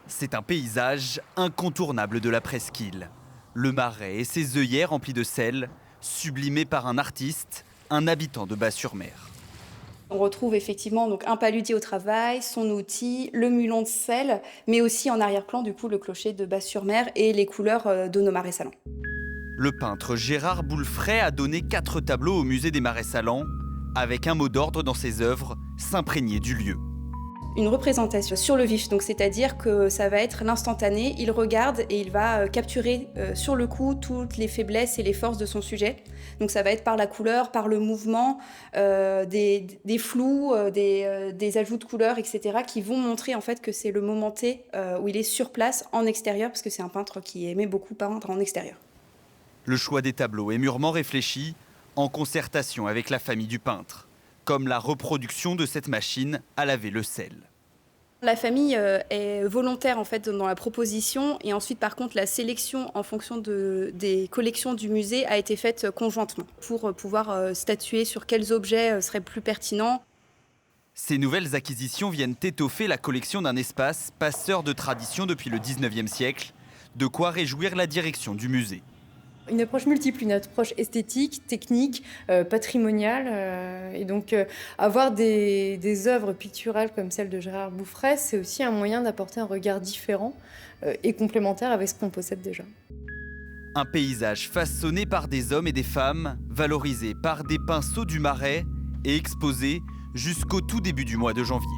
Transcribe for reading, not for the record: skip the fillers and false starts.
C'est un paysage incontournable de la presqu'île. Le Marais et ses œillets remplis de sel, sublimés par un artiste, un habitant de Bas-sur-Mer. On retrouve effectivement donc un paludier au travail, son outil, le mulon de sel, mais aussi en arrière-plan du coup le clocher de Bas-sur-Mer et les couleurs de nos marais salants. Le peintre Gérard Boulefray a donné 4 tableaux au musée des Marais Salants, avec un mot d'ordre dans ses œuvres, s'imprégner du lieu. Une représentation sur le vif, donc c'est-à-dire que ça va être l'instantané, il regarde et il va capturer sur le coup toutes les faiblesses et les forces de son sujet. Donc ça va être par la couleur, par le mouvement, des flous, des ajouts de couleurs, etc. qui vont montrer en fait que c'est le moment T où il est sur place en extérieur, parce que c'est un peintre qui aimait beaucoup peindre en extérieur. Le choix des tableaux est mûrement réfléchi, en concertation avec la famille du peintre, comme la reproduction de cette machine à laver le sel. La famille est volontaire en fait dans la proposition, et ensuite par contre la sélection en fonction des collections du musée a été faite conjointement pour pouvoir statuer sur quels objets seraient plus pertinents. Ces nouvelles acquisitions viennent étoffer la collection d'un espace passeur de tradition depuis le 19e siècle, de quoi réjouir la direction du musée. Une approche multiple, une approche esthétique, technique, patrimoniale. Et donc avoir des œuvres picturales comme celle de Gérard Boulefray, c'est aussi un moyen d'apporter un regard différent et complémentaire avec ce qu'on possède déjà. Un paysage façonné par des hommes et des femmes, valorisé par des pinceaux du Marais et exposé jusqu'au tout début du mois de janvier.